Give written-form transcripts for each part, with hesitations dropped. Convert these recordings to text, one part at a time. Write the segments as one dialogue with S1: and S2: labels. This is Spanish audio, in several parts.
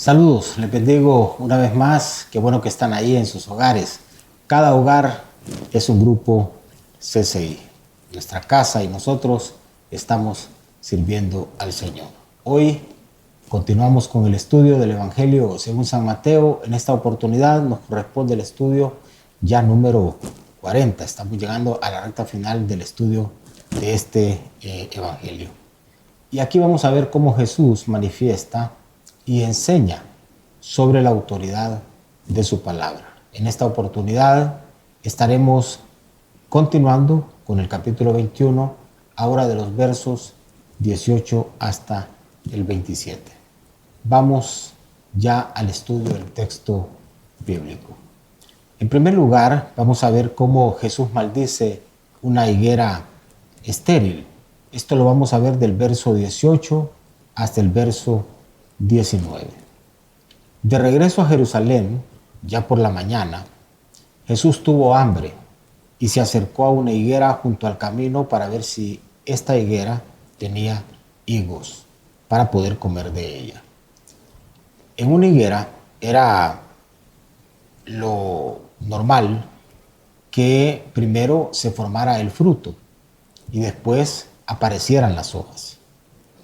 S1: Saludos, les bendigo una vez más. Qué bueno que están ahí en sus hogares. Cada hogar es un grupo CCI. Nuestra casa y nosotros estamos sirviendo al Señor. Hoy continuamos con el estudio del Evangelio según San Mateo. En esta oportunidad nos corresponde el estudio ya número 40. Estamos llegando a la recta final del estudio de este Evangelio. Y aquí vamos a ver cómo Jesús manifiesta y enseña sobre la autoridad de su palabra. En esta oportunidad estaremos continuando con el capítulo 21, ahora de los versos 18 hasta el 27. Vamos ya al estudio del texto bíblico. En primer lugar, vamos a ver cómo Jesús maldice una higuera estéril. Esto lo vamos a ver del verso 18 hasta el verso 19. De regreso a Jerusalén, ya por la mañana, Jesús tuvo hambre y se acercó a una higuera junto al camino para ver si esta higuera tenía higos para poder comer de ella. En una higuera era lo normal que primero se formara el fruto y después aparecieran las hojas.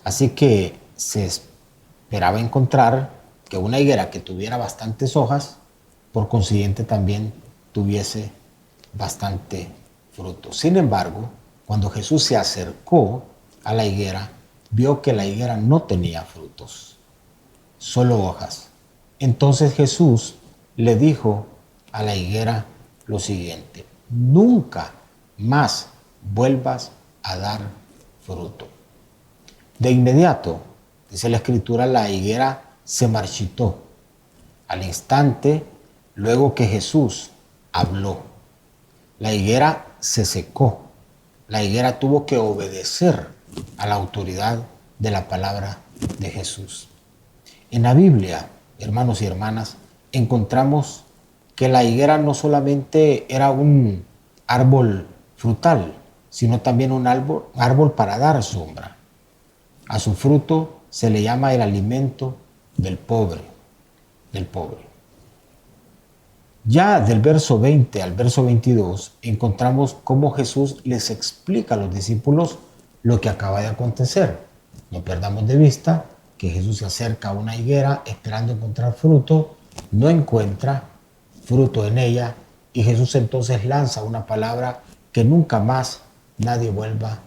S1: Así que se esperaba encontrar que una higuera que tuviera bastantes hojas, por consiguiente también tuviese bastante fruto. Sin embargo, cuando Jesús se acercó a la higuera, vio que la higuera no tenía frutos, solo hojas. Entonces Jesús le dijo a la higuera lo siguiente: nunca más vuelvas a dar fruto. De inmediato, dice la Escritura, la higuera se marchitó. Al instante, luego que Jesús habló, la higuera se secó. La higuera tuvo que obedecer a la autoridad de la palabra de Jesús. En la Biblia, hermanos y hermanas, encontramos que la higuera no solamente era un árbol frutal, sino también un árbol para dar sombra. A su fruto se le llama el alimento del pobre. Ya del verso 20 al verso 22 encontramos cómo Jesús les explica a los discípulos lo que acaba de acontecer. No perdamos de vista que Jesús se acerca a una higuera esperando encontrar fruto, no encuentra fruto en ella y Jesús entonces lanza una palabra que nunca más nadie vuelva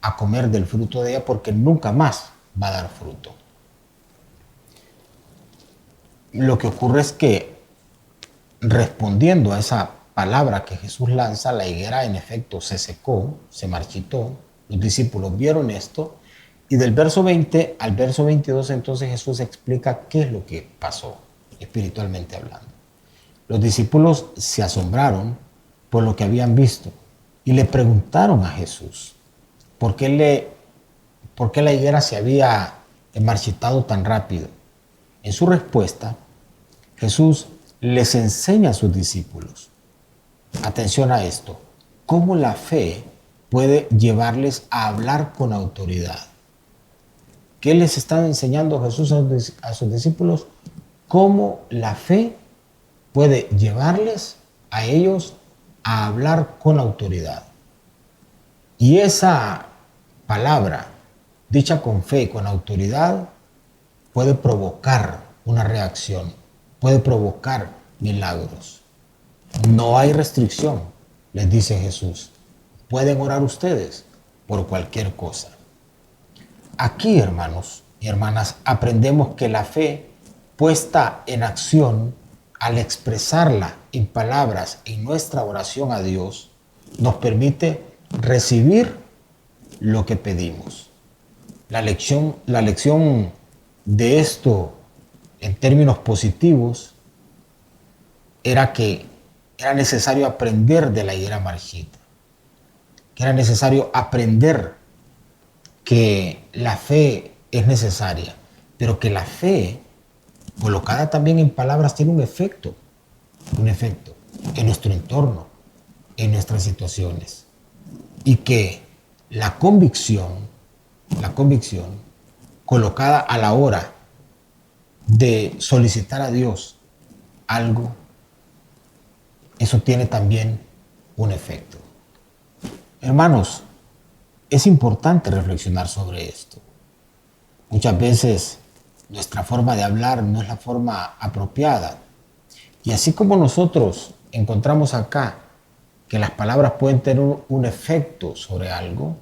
S1: a comer del fruto de ella, porque nunca más va a dar fruto. Lo que ocurre es que, respondiendo a esa palabra que Jesús lanza, la higuera en efecto se secó, se marchitó. Los discípulos vieron esto y del verso 20 al verso 22 entonces Jesús explica qué es lo que pasó espiritualmente hablando. Los discípulos se asombraron por lo que habían visto y le preguntaron a Jesús por qué la higuera se había marchitado tan rápido. En su respuesta, Jesús les enseña a sus discípulos, atención a esto, cómo la fe puede llevarles a hablar con autoridad. ¿Qué les está enseñando Jesús a sus discípulos? Cómo la fe puede llevarles a ellos a hablar con autoridad. Y esa palabra, dicha con fe y con autoridad, puede provocar una reacción, puede provocar milagros. No hay restricción, les dice Jesús. Pueden orar ustedes por cualquier cosa. Aquí, hermanos y hermanas, aprendemos que la fe puesta en acción, al expresarla en palabras en nuestra oración a Dios, nos permite recibir lo que pedimos. La lección de esto en términos positivos era que era necesario aprender de la higuera marchita, que era necesario aprender que la fe es necesaria, pero que la fe, colocada también en palabras, tiene un efecto en nuestro entorno, en nuestras situaciones. Y que la convicción colocada a la hora de solicitar a Dios algo, eso tiene también un efecto. Hermanos, es importante reflexionar sobre esto. Muchas veces nuestra forma de hablar no es la forma apropiada. Y así como nosotros encontramos acá que las palabras pueden tener un efecto sobre algo,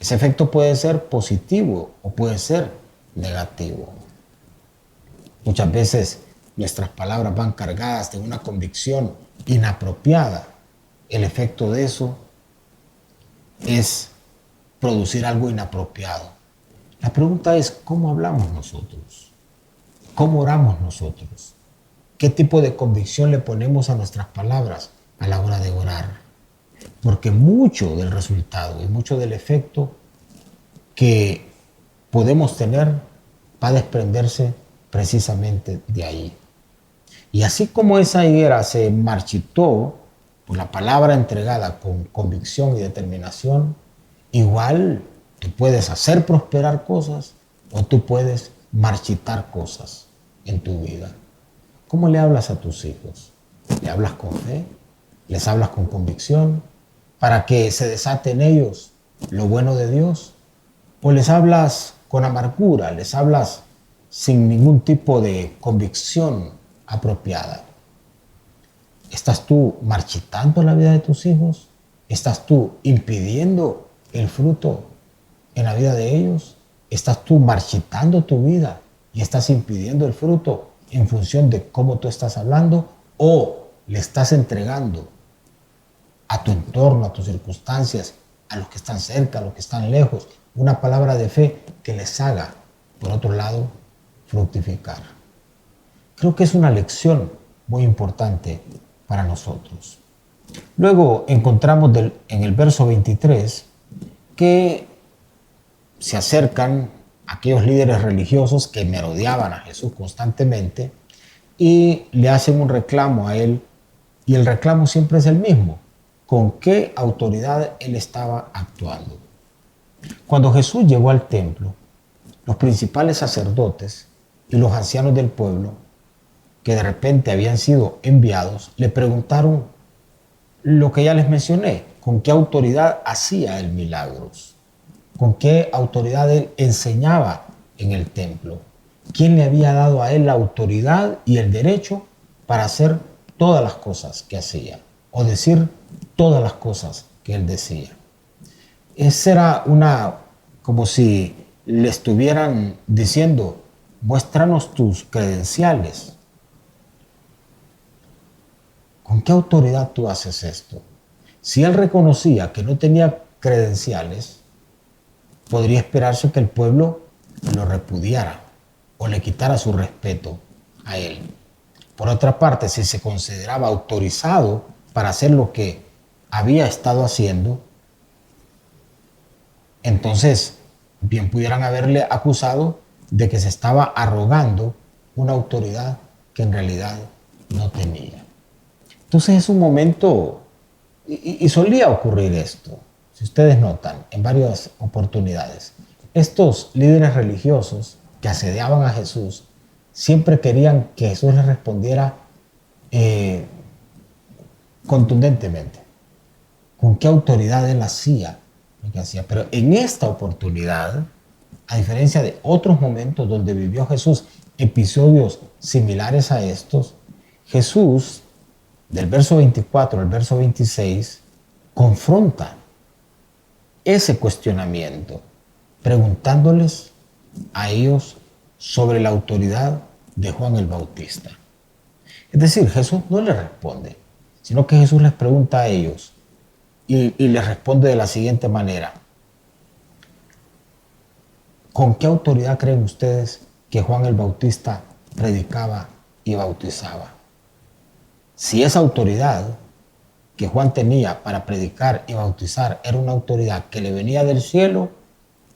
S1: ese efecto puede ser positivo o puede ser negativo. Muchas veces nuestras palabras van cargadas de una convicción inapropiada. El efecto de eso es producir algo inapropiado. La pregunta es, ¿cómo hablamos nosotros? ¿Cómo oramos nosotros? ¿Qué tipo de convicción le ponemos a nuestras palabras a la hora de orar? Porque mucho del resultado y mucho del efecto que podemos tener va a desprenderse precisamente de ahí. Y así como esa higuera se marchitó por la palabra entregada con convicción y determinación, igual tú puedes hacer prosperar cosas o tú puedes marchitar cosas en tu vida. ¿Cómo le hablas a tus hijos? ¿Le hablas con fe? ¿Les hablas con convicción para que se desate en ellos lo bueno de Dios? ¿O les hablas con amargura? ¿Les hablas sin ningún tipo de convicción apropiada? ¿Estás tú marchitando la vida de tus hijos? ¿Estás tú impidiendo el fruto en la vida de ellos? ¿Estás tú marchitando tu vida y estás impidiendo el fruto en función de cómo tú estás hablando? ¿O le estás entregando a tu entorno, a tus circunstancias, a los que están cerca, a los que están lejos, una palabra de fe que les haga, por otro lado, fructificar? Creo que es una lección muy importante para nosotros. Luego encontramos en el verso 23 que se acercan aquellos líderes religiosos que merodeaban a Jesús constantemente y le hacen un reclamo a él, y el reclamo siempre es el mismo: ¿con qué autoridad él estaba actuando? Cuando Jesús llegó al templo, los principales sacerdotes y los ancianos del pueblo, que de repente habían sido enviados, le preguntaron lo que ya les mencioné: ¿con qué autoridad hacía él milagros? ¿Con qué autoridad él enseñaba en el templo? ¿Quién le había dado a él la autoridad y el derecho para hacer todas las cosas que hacía o decir todas las cosas que él decía? Esa era como si le estuvieran diciendo: muéstranos tus credenciales. ¿Con qué autoridad tú haces esto? Si él reconocía que no tenía credenciales, podría esperarse que el pueblo lo repudiara o le quitara su respeto a él. Por otra parte, si se consideraba autorizado para hacer lo que había estado haciendo, entonces bien pudieran haberle acusado de que se estaba arrogando una autoridad que en realidad no tenía. Entonces es un momento, y solía ocurrir esto, si ustedes notan, en varias oportunidades. Estos líderes religiosos que asediaban a Jesús siempre querían que Jesús les respondiera contundentemente con qué autoridad él hacía lo que hacía. Pero en esta oportunidad, a diferencia de otros momentos donde vivió Jesús episodios similares a estos, Jesús, del verso 24 al verso 26, confronta ese cuestionamiento, preguntándoles a ellos sobre la autoridad de Juan el Bautista. Es decir, Jesús no les responde, sino que Jesús les pregunta a ellos y les responde de la siguiente manera: ¿con qué autoridad creen ustedes que Juan el Bautista predicaba y bautizaba? Si esa autoridad que Juan tenía para predicar y bautizar era una autoridad que le venía del cielo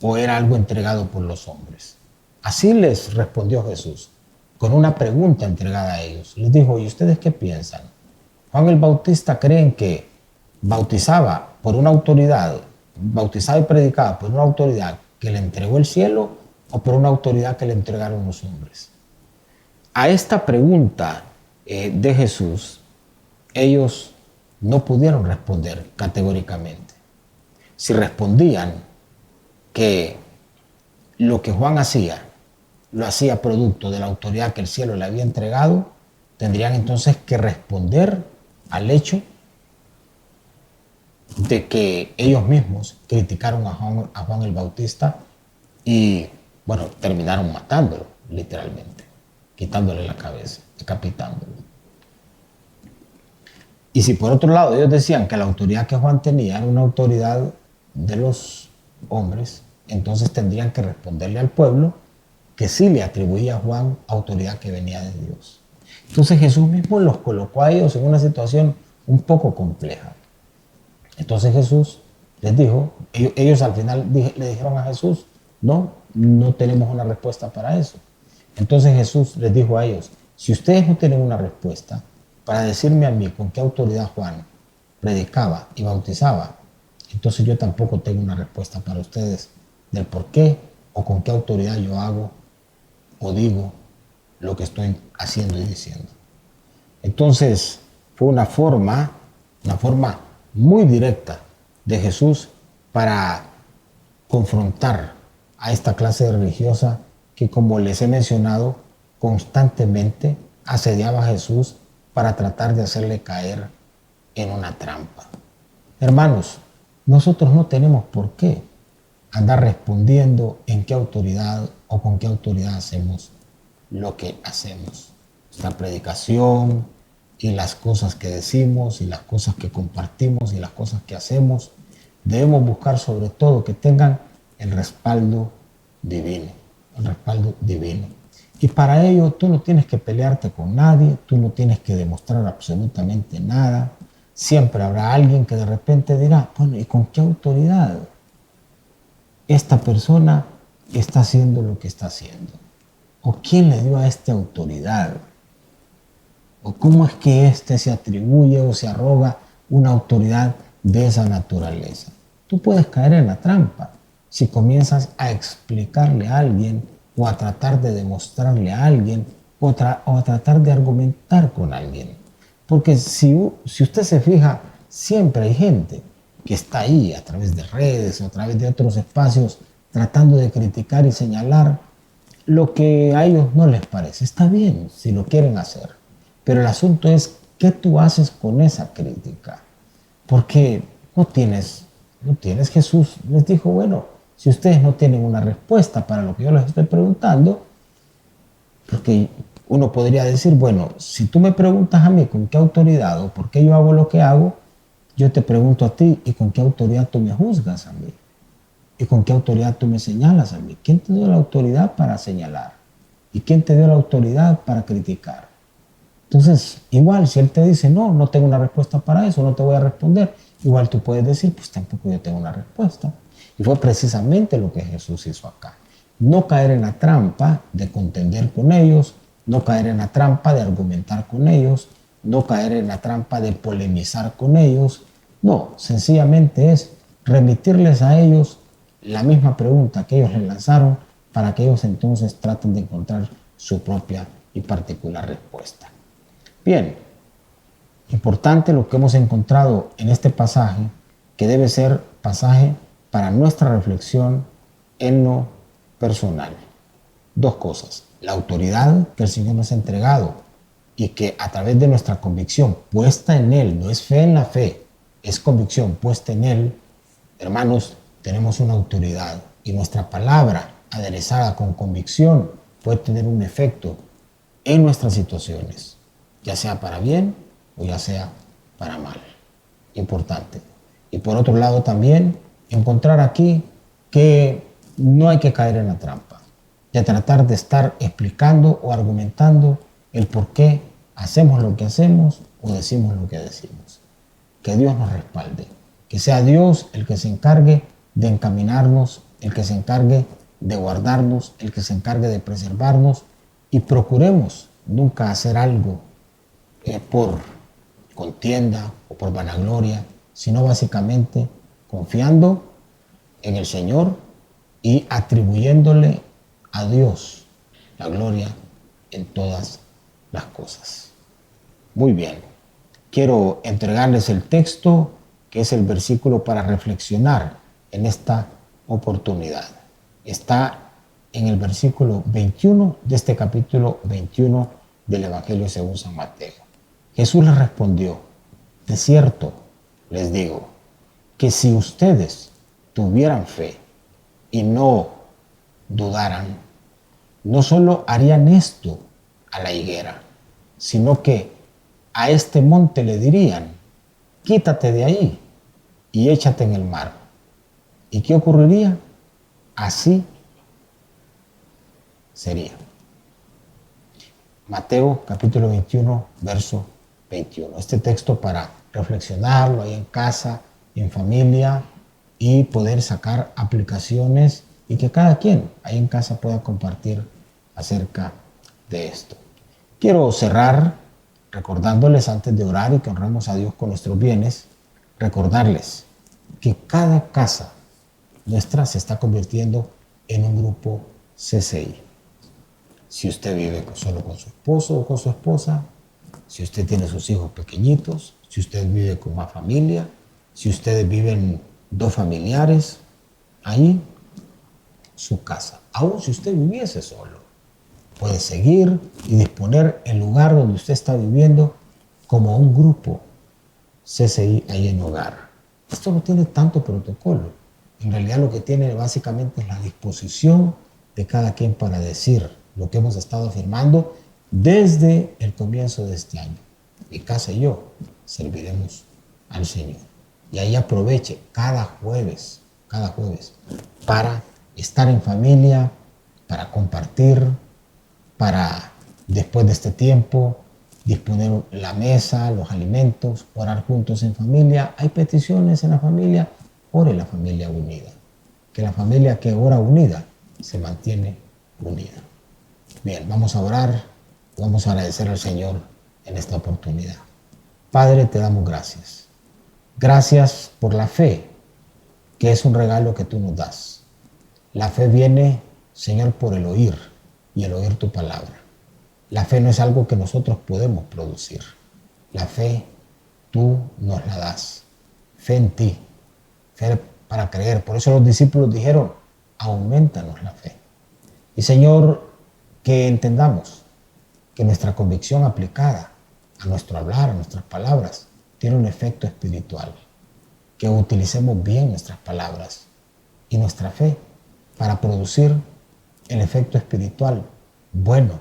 S1: o era algo entregado por los hombres. Así les respondió Jesús, con una pregunta entregada a ellos. Les dijo: ¿y ustedes qué piensan? ¿Juan el Bautista creen que bautizaba por una autoridad, bautizaba y predicaba por una autoridad que le entregó el cielo, o por una autoridad que le entregaron los hombres? A esta pregunta de Jesús, ellos no pudieron responder categóricamente. Si respondían que lo que Juan hacía, lo hacía producto de la autoridad que el cielo le había entregado, tendrían entonces que responder al hecho de que ellos mismos criticaron a Juan el Bautista y, bueno, terminaron matándolo, literalmente, quitándole la cabeza, decapitándolo. Y si por otro lado ellos decían que la autoridad que Juan tenía era una autoridad de los hombres, entonces tendrían que responderle al pueblo que sí le atribuía a Juan autoridad que venía de Dios. Entonces Jesús mismo los colocó a ellos en una situación un poco compleja. Entonces Jesús les dijo, ellos al final le dijeron a Jesús, no tenemos una respuesta para eso. Entonces Jesús les dijo a ellos, si ustedes no tienen una respuesta para decirme a mí con qué autoridad Juan predicaba y bautizaba, entonces yo tampoco tengo una respuesta para ustedes del por qué o con qué autoridad yo hago o digo lo que estoy haciendo y diciendo. Entonces fue una forma muy directa de Jesús para confrontar a esta clase religiosa que, como les he mencionado, constantemente asediaba a Jesús para tratar de hacerle caer en una trampa. Hermanos, nosotros no tenemos por qué andar respondiendo en qué autoridad o con qué autoridad hacemos lo que hacemos. Nuestra predicación y las cosas que decimos y las cosas que compartimos y las cosas que hacemos, debemos buscar sobre todo que tengan el respaldo divino. El respaldo divino. Y para ello tú no tienes que pelearte con nadie, tú no tienes que demostrar absolutamente nada. Siempre habrá alguien que de repente dirá, bueno, ¿y con qué autoridad esta persona está haciendo lo que está haciendo? ¿O quién le dio a esta autoridad? ¿O cómo es que éste se atribuye o se arroga una autoridad de esa naturaleza? Tú puedes caer en la trampa si comienzas a explicarle a alguien o a tratar de demostrarle a alguien o a tratar de argumentar con alguien. Porque si usted se fija, siempre hay gente que está ahí a través de redes o a través de otros espacios tratando de criticar y señalar lo que a ellos no les parece. Está bien si lo quieren hacer, pero el asunto es qué tú haces con esa crítica. Porque no tienes, Jesús les dijo, bueno, si ustedes no tienen una respuesta para lo que yo les estoy preguntando, porque uno podría decir, bueno, si tú me preguntas a mí con qué autoridad o por qué yo hago lo que hago, yo te pregunto a ti, ¿y con qué autoridad tú me juzgas a mí? ¿Y con qué autoridad tú me señalas a mí? ¿Quién te dio la autoridad para señalar? ¿Y quién te dio la autoridad para criticar? Entonces, igual, si él te dice, no tengo una respuesta para eso, no te voy a responder, igual tú puedes decir, pues tampoco yo tengo una respuesta. Y fue precisamente lo que Jesús hizo acá. No caer en la trampa de contender con ellos, no caer en la trampa de argumentar con ellos, no caer en la trampa de polemizar con ellos. No, sencillamente es remitirles a ellos la misma pregunta que ellos le lanzaron para que ellos entonces traten de encontrar su propia y particular respuesta. Bien, importante lo que hemos encontrado en este pasaje, que debe ser pasaje para nuestra reflexión en lo personal. Dos cosas: la autoridad que el Señor nos ha entregado y que a través de nuestra convicción puesta en Él, no es fe en la fe, es convicción puesta en Él, hermanos, tenemos una autoridad y nuestra palabra aderezada con convicción puede tener un efecto en nuestras situaciones, ya sea para bien o ya sea para mal. Importante. Y por otro lado también encontrar aquí que no hay que caer en la trampa de tratar de estar explicando o argumentando el por qué hacemos lo que hacemos o decimos lo que decimos. Que Dios nos respalde, que sea Dios el que se encargue de encaminarnos, el que se encargue de guardarnos, el que se encargue de preservarnos, y procuremos nunca hacer algo por contienda o por vanagloria, sino básicamente confiando en el Señor y atribuyéndole a Dios la gloria en todas las cosas. Muy bien, quiero entregarles el texto que es el versículo para reflexionar en esta oportunidad. Está en el versículo 21 de este capítulo 21 del Evangelio según San Mateo. Jesús les respondió: de cierto les digo que si ustedes tuvieran fe y no dudaran, no solo harían esto a la higuera, sino que a este monte le dirían: quítate de ahí y échate en el mar. ¿Y qué ocurriría? Así sería. Mateo capítulo 21, verso 21. Este texto para reflexionarlo ahí en casa, en familia, y poder sacar aplicaciones y que cada quien ahí en casa pueda compartir acerca de esto. Quiero cerrar recordándoles, antes de orar y que honremos a Dios con nuestros bienes, recordarles que cada casa nuestra se está convirtiendo en un grupo CCI. Si usted vive solo con su esposo o con su esposa, si usted tiene sus hijos pequeñitos, si usted vive con más familia, si ustedes viven dos familiares, ahí su casa. Aún si usted viviese solo, puede seguir y disponer el lugar donde usted está viviendo como un grupo CCI ahí en hogar. Esto no tiene tanto protocolo. En realidad lo que tiene básicamente es la disposición de cada quien para decir lo que hemos estado afirmando desde el comienzo de este año. Mi casa y yo serviremos al Señor. Y ahí aproveche cada jueves, para estar en familia, para compartir, para después de este tiempo disponer la mesa, los alimentos, orar juntos en familia. Hay peticiones en la familia, ore la familia unida. Que la familia que ora unida se mantiene unida. Bien, vamos a orar, vamos a agradecer al Señor en esta oportunidad. Padre, te damos gracias. Gracias por la fe, que es un regalo que tú nos das. La fe viene, Señor, por el oír y el oír tu palabra. La fe no es algo que nosotros podemos producir. La fe tú nos la das. Fe en ti, fe para creer. Por eso los discípulos dijeron: aumentanos la fe. Y Señor, que entendamos que nuestra convicción aplicada a nuestro hablar, a nuestras palabras, tiene un efecto espiritual. Que utilicemos bien nuestras palabras y nuestra fe para producir el efecto espiritual bueno,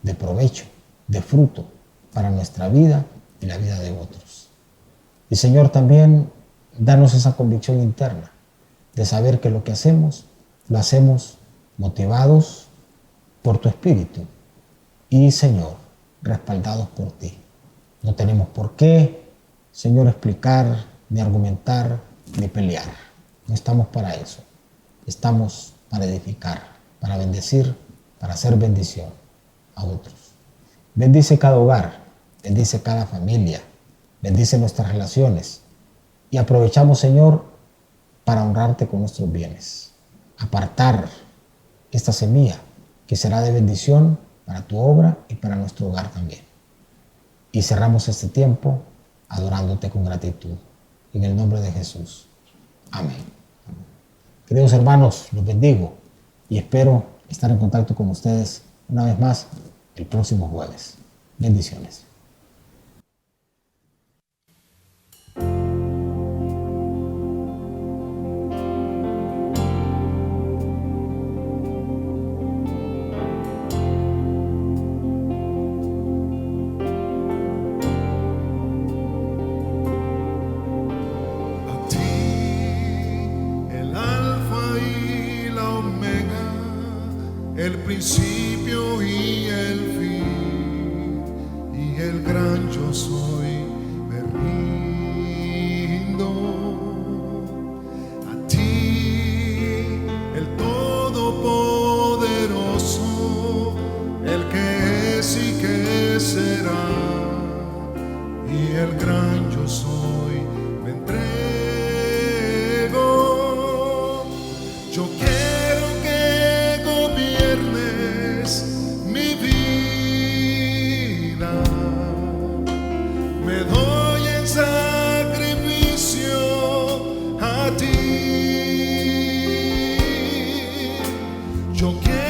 S1: de provecho, de fruto para nuestra vida y la vida de otros. Y Señor, también danos esa convicción interna de saber que lo que hacemos, lo hacemos motivados por tu Espíritu y, Señor, respaldados por ti. No tenemos por qué, Señor, explicar, ni argumentar, ni pelear. No estamos para eso. Estamos para edificar, para bendecir, para hacer bendición a otros. Bendice cada hogar, bendice cada familia, bendice nuestras relaciones y aprovechamos, Señor, para honrarte con nuestros bienes. Apartar esta semilla que será de bendición para tu obra y para nuestro hogar también. Y cerramos este tiempo adorándote con gratitud. En el nombre de Jesús. Amén. Queridos hermanos, los bendigo y espero estar en contacto con ustedes una vez más el próximo jueves. Bendiciones.
S2: El principio y el fin, y el gran yo soy, me rindo a ti, el Todopoderoso, el que es y que será, y el gran yo soy, me entrego. Yo quiero que gobierne Yo quiero